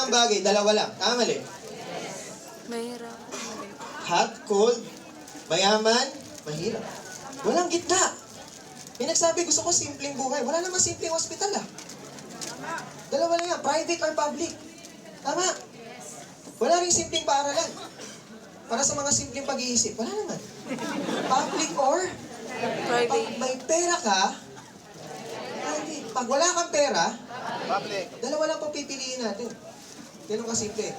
ng bagay, dalawa lang. Tama, mali? Mahirap. Hot, cold, mayaman, mahirap. Walang gitna. May nagsabi, gusto ko simpleng buhay. Wala naman simpleng hospital ah. Dalawa lang yan, private or public. Tama. Wala rin simpleng paaralan. Para sa mga simpleng pag-iisip, wala naman. Public or? Pag Private. may pera ka, private. Pag wala kang pera, Public. dalawa lang pang pipiliin natin. Ganun kasimple.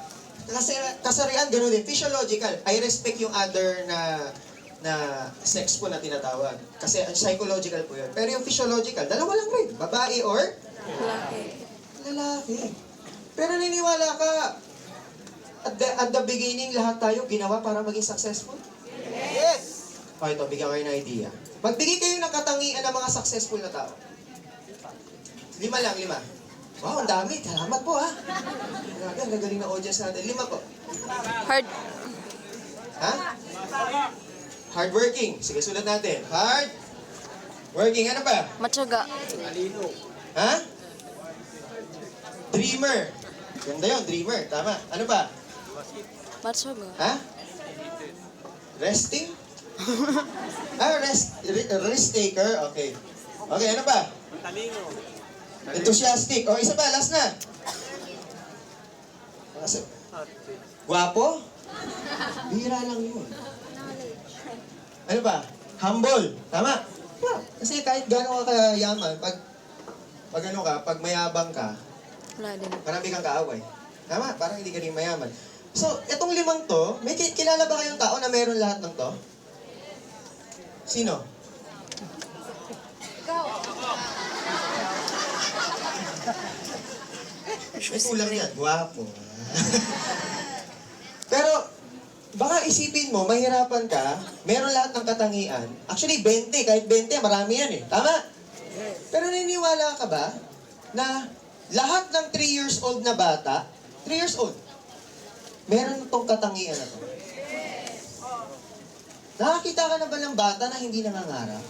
Kasarian, ganun din. Physiological. I respect yung other na sex po na tinatawag. Kasi psychological po yun. Pero yung physiological, dalawa lang rin. Babae or Lalaki. lalaki. Pero niniwala ka, at the beginning, lahat tayo ginawa para maging successful? Yes! O ito, bigyan ko kayo ng idea. Magbigay kayo ng katangian ng mga successful na tao. 5 lang, 5. Wow, ang dami. Salamat po, ha. Grabe, ang gagaling na audience natin. 5 po. Hard. Ha? Hardworking. Sige, sulat natin. Hard. Working. Ano pa? Matyaga. Ha? Dreamer. Ganda yun, dreamer. Tama. Ano pa? Matyaga. Ha? Resting? Risk taker. Okay. Okay, ano pa? Enthusiastic. O, isa pa, last na. Guwapo? Bira lang yun. Ano ba? Humble. Tama. Yeah. Kasi kahit gano'n ka kayaman, pag mayabang ka, Wala din. marami kang kaaway. Tama, parang hindi ka rin mayaman. So, itong 5 to, may kilala ba kayong tao na meron lahat ng to? Sino? May kulang yan. Guwapo. Pero, baka isipin mo, mahirapan ka, meron lahat ng katangian. Actually, 20. Kahit 20, marami yan eh. Tama? Pero naniniwala ka ba na lahat ng 3 years old na bata, 3 years old, meron itong katangian na to? Nakakita ka na ba ng bata na hindi nangangarap?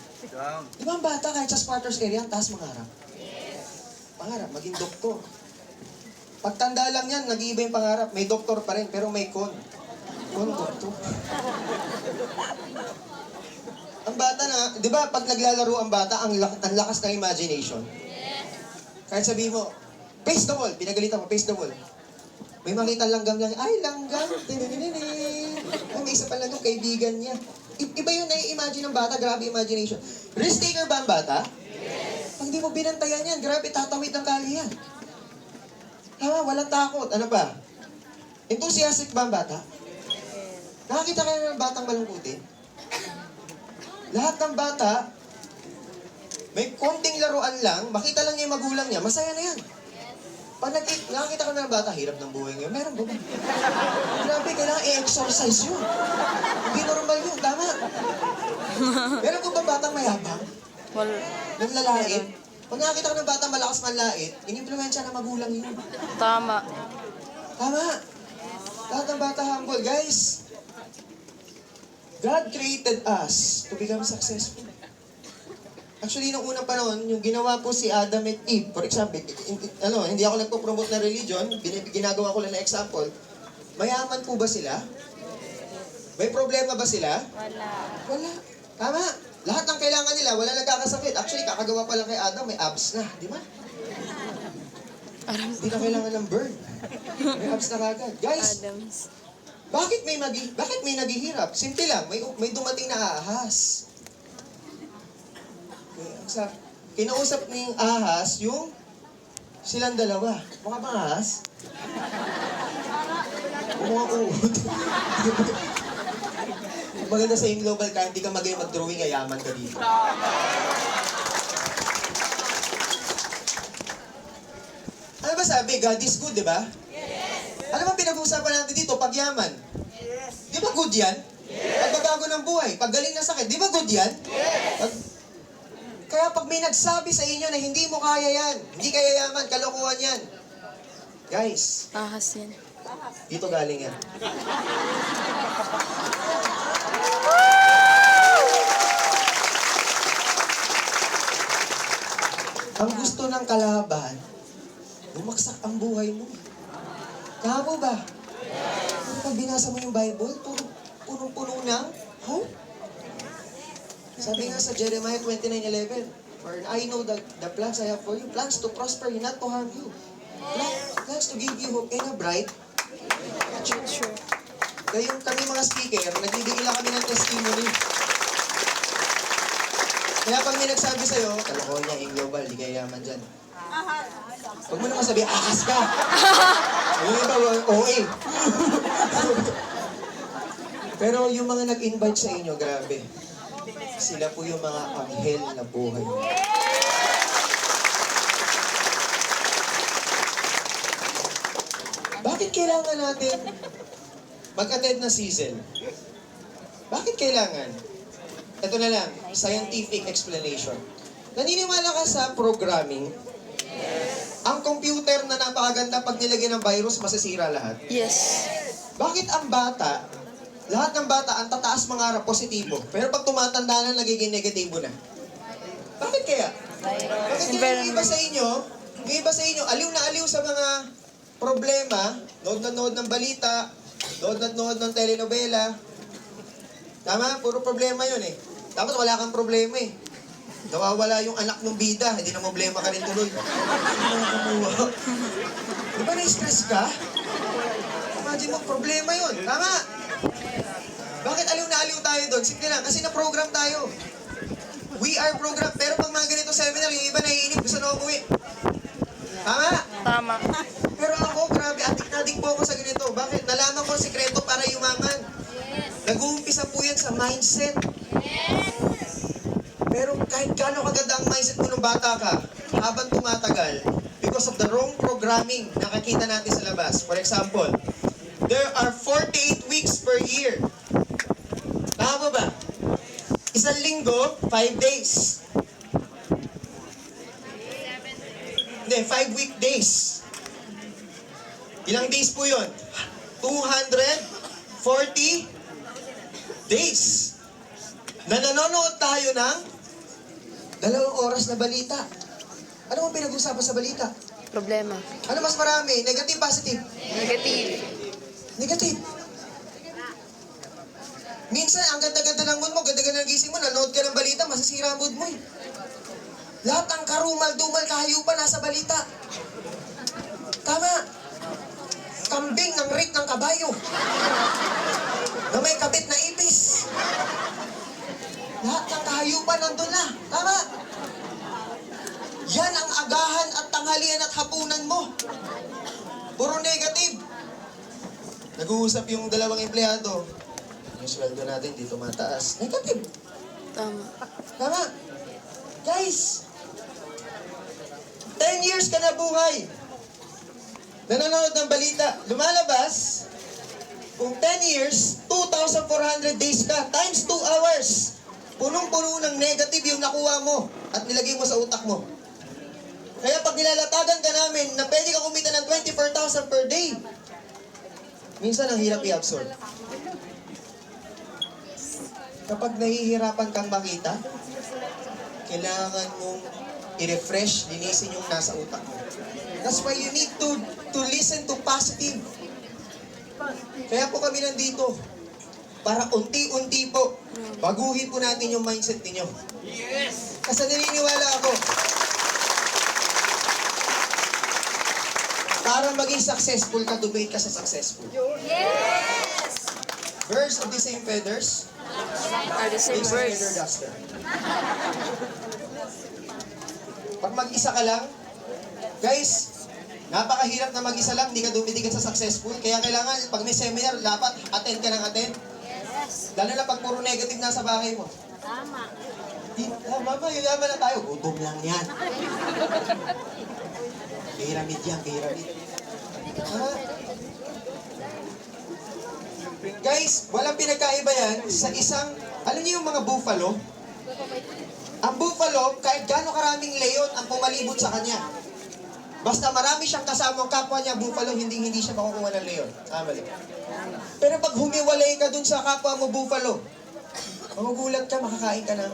Di ba ang bata kahit sa Sparters area, ang taas mangarap? Pangarap, maging doktor. Pagtanda lang yan, nag-iiba yung pangarap. May doktor pa rin, pero may con. Con doktor. Ang bata na, di ba pag naglalaro ang bata, ang lakas ng imagination? Kahit sabihin mo, face the wall, pinagalitan mo, face the wall. May makita langgam lang, ay langgam, tinininin. Ay, may isa pala nung kaibigan niya. Iba yung nai-imagine ng bata, grabe imagination. Risk taker ba ang bata? Yes. Pag di mo binantayan yan, grabe tatawid ng kali yan. Tama, walang takot. Ano pa? Enthusiastic ba ang bata? Nakakita kayo ng batang malungkutin? Lahat ng bata, may konting laruan lang, makita lang niya yung magulang niya, masaya na yan. Pag nakakita ka na ng bata, hirap ng buhay ngayon, meron ba ba? Grabe, kailangan i-exercise yun. Hindi normal yun, tama. Meron ko ba batang mayabang? Wala. Nang lalait? Pag nakakita ka ng batang malakas manlait, in-impluensya na magulang yun. Tama. Tama. Lahat ng bata humble. Guys, God created us to become successful. Actually, nung unang panahon, yung ginawa po si Adam at Eve, for example, hindi ako nagpo-promote na religion, ginagawa ko lang na example, mayaman po ba sila? May problema ba sila? Wala. Wala. Tama. Lahat ng kailangan nila, wala nagkakasakit. Actually, kakagawa pa lang kay Adam, may abs na, di ba? Hindi na kailangan ng burn. May abs na kagad. Guys, Adams. bakit may naghihirap? Simple lang, may dumating na ahas. Kinausap ni yung ahas yung silang dalawa. Mukha bang ahas? Mukha uod. Maganda sa yung global ka, hindi ka magaling mag-drawing, yayaman ka dito. Ano ba sabi? God is good, di ba? Yes! Ano ba pinag-uusapan natin dito? Pagyaman. Yes! Di ba good yan? Yes! Pagbabago ng buhay, paggaling ng sakit, di ba good yan? Yes! Kaya pag may nagsabi sa inyo na hindi mo kaya yan, hindi kaya yaman, kalokohan yan. Guys, Ahas yan. dito galing yan. Ang gusto ng kalaban, bumaksak ang buhay mo. Tama ba? Pero pag binasa mo yung Bible, punong-puno ng hope. Sabi nga sa Jeremiah 29:11, "For I know the plans I have for you, plans to prosper you, not to harm you. Plans to give you hope and a bright Future. Kaya yung kami mga speaker, nagbibigay lang kami ng testimony. Kaya pag may nagsabi sa'yo, kalokohan niya, in global, di kaya yaman dyan. Huwag mo naman sabi, akas ka. Yung iba, OA. Pero yung mga nag-invite sa inyo, grabe. Sila po yung mga anghel na buhay. Bakit kailangan natin mag-attend na season? Bakit kailangan? Ito na lang, scientific explanation. Naniniwala ka sa programming? Ang computer na napakaganda pag nilagyan ng virus, masasira lahat. Yes. Bakit ang bata, lahat ng bata, ang tataas mangarap, positibo. Pero pag tumatanda na, nagiging negatibo na. Bakit kaya? Bakit kaya yung iba sa inyo, aliw na aliw sa mga problema, nood na nood ng balita, nood na nood ng telenovela. Tama? Puro problema yun eh. Dapat wala kang problema eh. Nawawala yung anak ng bida, hindi na problema ka rin tuloy. Di ba na-stress ka? Imagine mo, problema yun. Tama? Bakit aliw na aliw tayo doon? Simple lang, kasi na-program tayo. We are programmed. Pero pag mga ganito seminar, yung iba naiinip, gusto na umuwi. Tama? Tama. Pero ako, grabe, adik po ako sa ganito. Bakit? Nalaman ko ang sikreto para yumaman. Nag-uumpisa po yan sa mindset. Pero kahit gaano kaganda ang mindset mo nung bata ka, habang tumatagal, because of the wrong programming, nakakita natin sa labas. For example, there are 48 weeks per year. Tama ba? Isang linggo, 5 days. Hindi, 5 weekdays. Ilang days po yun? 240 days. Na nanonood tayo ng 2 oras na balita. Ano ang pinag-usapan sa balita? Problema. Ano mas marami? Negative, positive? Negative. Negative. Minsan, ang ganda-ganda ng mood mo, ganda-ganda ng gising mo, nanood ka ng balita, masisira ang mood mo eh. Lahat ng karumal-dumal, kahayupan nasa balita. Tama. Kambing ng rate ng kabayo. Na may kabit na ipis. Lahat ng kahayupan nandun na. Tama. Yan ang agahan at tanghalian at hapunan mo. Puro negative. Nag-uusap yung dalawang empleyado. Yung sweldo natin dito mataas. Negative. Tama. Tama. Guys, 10 years ka na buhay. Nanonood ng balita. Lumalabas, kung 10 years, 2,400 days ka, times 2 hours. Punong-puno ng negative yung nakuha mo at nilagay mo sa utak mo. Kaya pag nilalatagan ka namin na pwede ka kumita ng 24,000 per day, minsan ang hirap i-absorb. Kapag nahihirapan kang makita, kailangan mong i-refresh, linisin yung nasa utak mo. That's why you need to listen to positive. Kaya po kami nandito. Para unti-unti po, baguhin po natin yung mindset ninyo. Yes! Kasi naniniwala ako, para maging successful ka, dumate ka sa successful. Yes! Birds of the same feathers, Are the same makes a feather words. duster. Pag mag-isa ka lang, guys, napakahirap na mag-isa lang, hindi ka dumidikit sa successful. Kaya kailangan, pag may seminar, dapat attend ka ng attend. Yes. Lalo na pag puro negative nasa bahay mo. Tama. Mama, yuyaman na tayo. Gutom lang yan. Piramid yan, piramid. Ha? Guys, walang pinagkaiba yan sa isang, alam niyo yung mga buffalo? Ang buffalo, kahit gaano karaming leon ang pumalibot sa kanya. Basta marami siyang kasamang kapwa niya, buffalo, hindi siya makukuha ng leon. Tama lang. Pero pag humiwalay ka dun sa kapwa mo, buffalo, magugulat ka, makakain ka ng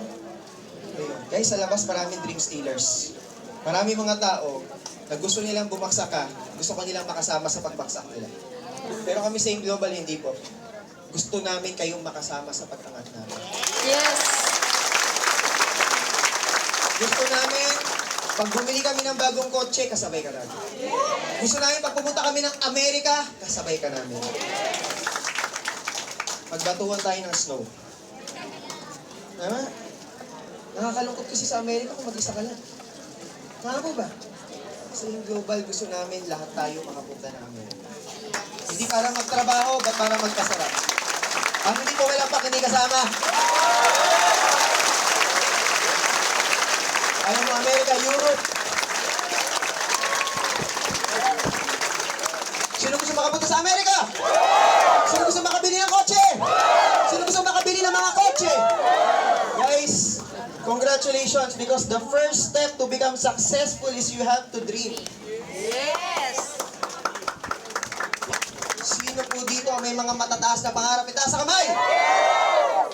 leon. Guys, sa labas maraming dream stealers. Maraming mga tao, na gusto nilang bumagsak ka, gusto ko nilang makasama sa pagbagsak nila. Pero kami sa Global, hindi po. Gusto namin kayong makasama sa pag-angat namin. Yes. Gusto namin, pag bumili kami ng bagong kotse, kasabay ka namin. Gusto namin, pag pumunta kami ng Amerika, kasabay ka namin. Magbatuan tayo ng snow. Tama? Nakakalungkot kasi sa Amerika kung mag-isa ka lang. Tama po ba? Sa Global, gusto namin lahat tayo makapunta ng Amerika. Hindi para magtrabaho, ba't para magkasarap? Ang hindi ko walang pak, hindi kasama. Alam mo, Amerika, Europe. Sino gusto makapunta sa Amerika? Sino gusto makabili ng kotse? Sino gusto makabili ng mga kotse? Guys, congratulations because the first step to become successful is you have to dream. Yes. Sino po dito may mga matataas na pangarap? Itaas sa kamay!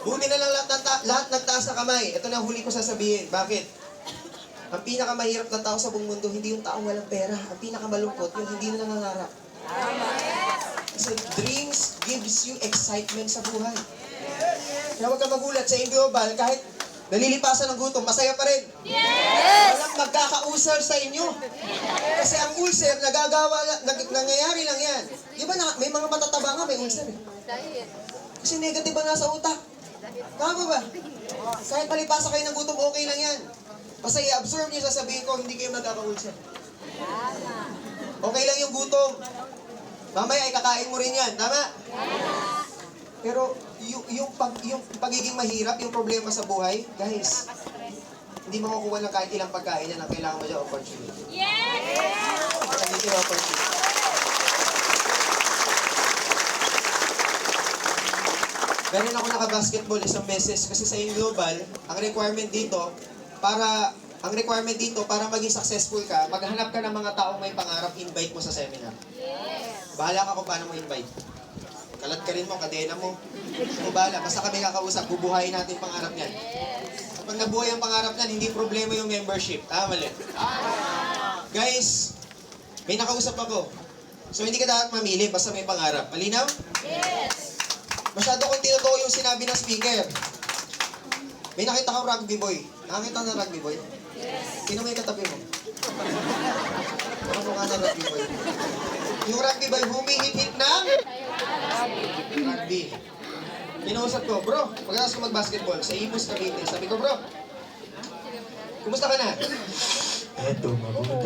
Buti na lang lahat nagtaas na kamay. Ito na ang huli ko sasabihin. Bakit? Ang pinakamahirap na tao sa buong mundo, hindi yung taong walang pera. Ang pinakamalungkot, yung hindi na nangangarap. Kasi dreams gives you excitement sa buhay. Kaya huwag ka magulat sa Global, kahit nalilipasan ng gutom, masaya pa rin. Yes. Walang magkaka-ulcer sa inyo. Kasi ang ulcer, nangyayari lang yan. Di ba may mga matataba nga may ulcer eh. Kasi negative ba nasa utak? Tama ba? Kahit palipasan kayo ng gutom, okay lang yan. Basta i-absorb niyo, sasabihin ko, hindi kayo magkaka-ulcer. Okay lang yung gutom. Mamaya ay kakain mo rin yan. Tama? Pero yung pagiging mahirap, yung problema sa buhay, guys, hindi makukuha ng kahit ilang pagkain yan ang kailangan mo dyan opportunity. Hindi yung opportunity. Ganun ako naka-basketball isang beses kasi sa Global, ang requirement dito para maging successful ka, maghanap ka ng mga taong may pangarap, invite mo sa seminar. Bahala ka kung paano mo invite. Kalat ka rin mo, kadena mo. Kung bahala, basta kami kakausap, bubuhayin natin pangarap niyan. Kapag nabuhay ang pangarap niyan, hindi problema yung membership. Tama mali. Guys, may nakausap ako. So hindi ka dapat mamili, basta may pangarap. Malinaw? Yes. Masyado kong tinutukoy yung sinabi ng speaker. May nakita kang rugby boy. Nakakita ng rugby boy? Yes. Sino may katabi mo? Ano mukha ng rugby boy? Yung rugby boy, humihit-hit ng rugby. Kinausap ko, bro, pagkatapos ko mag-basketball, sa Imus Cavite. Sabi ko, bro, kumusta ka na? Eto, mabuti.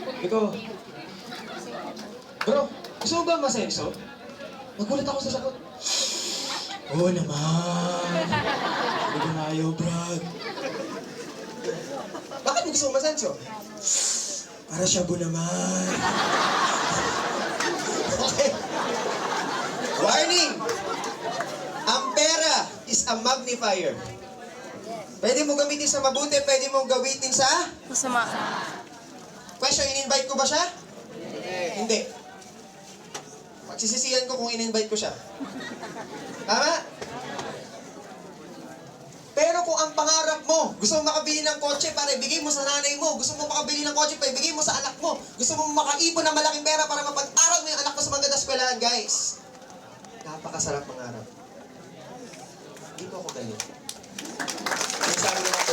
Sabi ko, bro, gusto mo ba masenso? Nagulat ako sa sagot. Oo naman. Sabi ko na ayaw, Brad. Bakit mo gusto mo masenso? Para shabu naman. Okay. Warning! Ang pera is a magnifier. Pwede mo gamitin sa mabuti, pwede mo gamitin sa... Masama. Question, in-invite ko ba siya? Hindi. Magsisisihan ko kung in-invite ko siya. Tama? Pero kung ang pangarap mo, gusto mo makabili ng kotse para ibigay mo sa nanay mo, gusto mo makabili ng kotse para ibigay mo sa anak mo, gusto mo makaipon ng malaking pera para mapag-aral mo yung anak mo sa magandang eskwelahan, guys. Napakasarap mangarap. Hindi ko ako galit. Sabi na ako,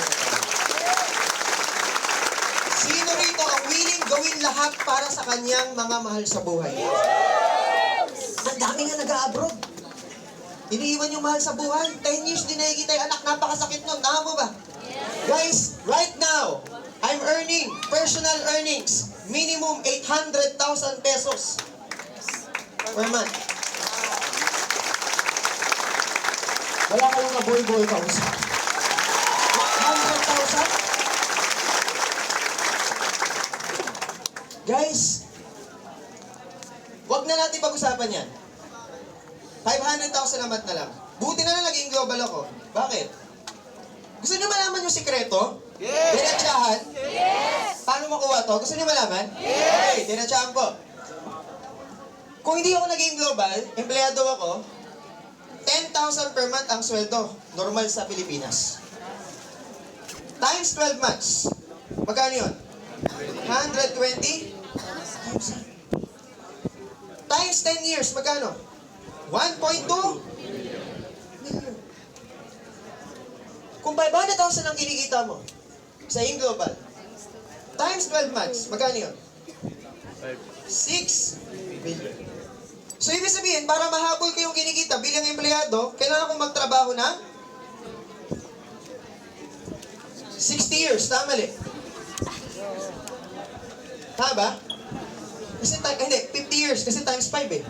sino rito ang willing gawin lahat para sa kanyang mga mahal sa buhay? Ang dami nga nag-a-abroad. Iniiwan yung mahal sa buhay. 10 years din nakikita yung anak. Napakasakit nun. Tama mo ba? Guys, right now, I'm earning personal earnings. Minimum 800,000 pesos per month. Wala ka lang na boy-boy ka usap. 100,000? Guys, wag na natin pag-usapan yan. 500,000 a month na lang. Buti na lang naging global ako. Bakit? Gusto niyo malaman yung sikreto? Yes! Diretsahan? Yes! Paano makuha to? Gusto niyo malaman? Yes! Okay, diretsahan po. Kung hindi ako naging global, empleyado ako, 10,000 per month ang sweldo. Normal sa Pilipinas. Times 12 months. Magkano yun? 120,000. Times 10 years, magkano? 1.2 million. Kung 500,000 ang kinikita mo sa global, times 12 months, magkano yun? 6 billion. So, ibig sabihin, para mahabol ko yung kinikita bilang empleyado, kailangan kong magtrabaho ng 60 years. Tama mali? Tama ba? Kasi, hindi, 50 years, kasi times 5 eh.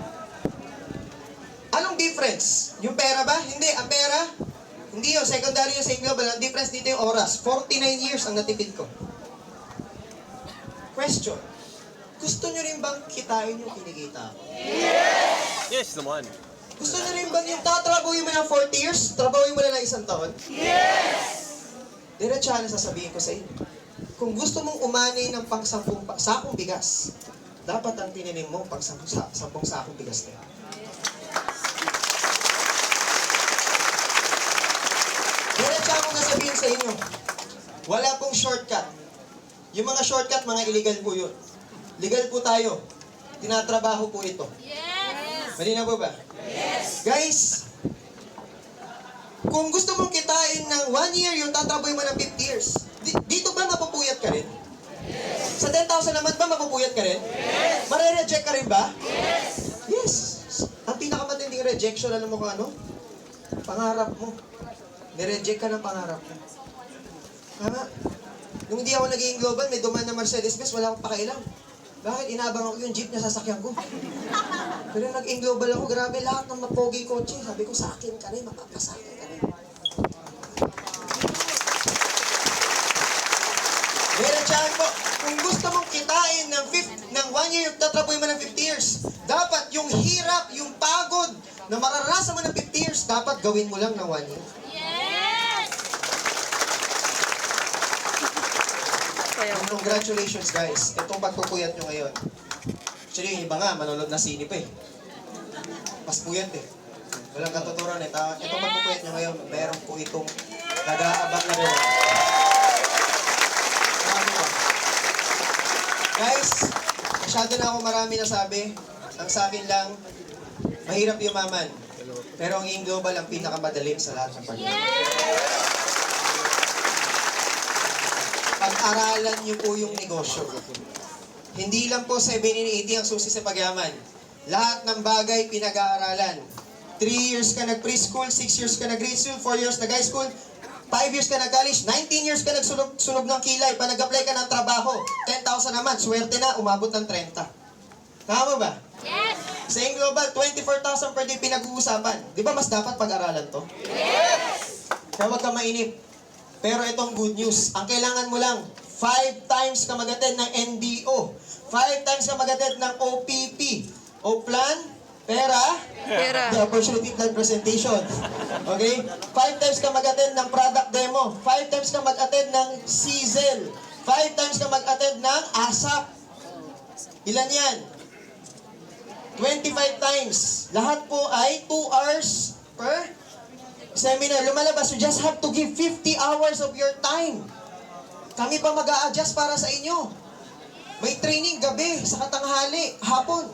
Anong difference? Yung pera ba? Hindi, ang pera, hindi yun, secondary yun sa global. Ang difference dito yung oras. 49 years ang natipid ko. Question. Gusto nyo rin bang kitain yung kinikita ko? Yes naman. Gusto nyo rin bang yung tatrabuhin mo ng 40 years, trabuhin mo na ng 1 taon? Yes! Diretsahan na sasabihin ko sa inyo. Kung gusto mong umani ng pang-10 sakong bigas, dapat ang tininim mo pang-10 sakong bigas na. Diretsahan ko sasabihin sa inyo, wala pong shortcut. Yung mga shortcut, mga illegal po yun. Legal po tayo. Tinatrabaho po ito. Yes. Malinaw po ba? Yes. Guys, kung gusto mong kitain ng 1 year, yung tatrabuhin mo ng 50 years, dito ba mapupuyat ka rin? Yes. Sa 10,000 naman ba mapupuyat ka rin? Yes. Mare-reject ka rin ba? Yes. Yes. Ang pinakamatinding rejection, alam mo kung ano? Pangarap mo. Nireject ka ng pangarap mo. Tama? Nung hindi ako naging global, may duman na Mercedes-Benz, wala akong pakailang. Bakit? Inabang ako yung jeep na sasakyan ko. Pero nag-in global ako, grabe lahat ng mapogi kotse. Sabi ko, sa akin ka rin, mapapasakin ka rin. Diretsahan po, kung gusto mong kitain ng 1 year, tatrabuhin mo ng 50 years, dapat yung hirap, yung pagod na mararanasan mo ng 50 years, dapat gawin mo lang ng 1 year. Yes. Congratulations guys, itong pagpupuyat nyo ngayon. Actually, yung iba nga, manonood na sine pa eh. Mas puyat eh. Walang katuturan eh. Itong pagpupuyat nyo ngayon, meron po itong nag-aabang na rin. Marami pa. Guys, masyado na ako marami nasabi. Ang sa akin lang, mahirap yumaman. Pero ang global ang pinakamadaling sa lahat ng pag-ibig. Pag-aralan niyo po yung negosyo. Hindi lang po 780 ang susi sa pagyaman. Lahat ng bagay pinag-aaralan. 3 years ka nag-preschool, 6 years ka nag-grade school, 4 years nag-high school, 5 years ka nag-college, 19 years ka nagsunog ng kilay. Pa nag-apply ka ng trabaho, 10,000 naman, swerte na, umabot ng 30. Tama ba? Yes. Sa global, 24,000 per day pinag-uusapan. Di ba mas dapat pag-aralan to? Yes. Kaya huwag ka mainip. Pero itong good news, ang kailangan mo lang, 5 times ka mag-attend ng NDO, 5 times ka mag-attend ng OPP, o plan, pera, Pera. the opportunity plan presentation. Okay? 5 times ka mag-attend ng product demo, 5 times ka mag-attend ng CZEL, 5 times ka mag-attend ng ASAP. Ilan yan? 25 times. Lahat po ay 2 hours per seminar. Lumalabas, you just have to give 50 hours of your time. Kami pa mag-a-adjust para sa inyo. May training gabi, sa katanghali, hapon.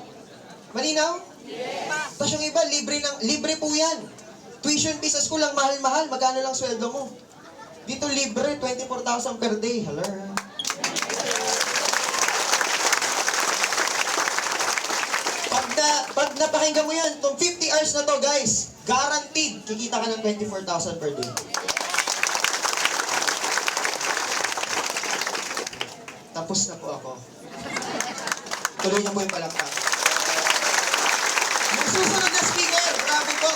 Malinaw? Yes. Tapos yung iba, libre po yan. Tuition fees sa school lang mahal-mahal, magkano lang sweldo mo. Dito libre, 24,000 per day. Hello? Pag napakinggan mo yan, itong 50 hours na to guys, guaranteed, kikita ka ng 24,000 per day. Tapos na po ako. Tuloy niyo po yung palakpak. Yung susunod na speaker, grabe po.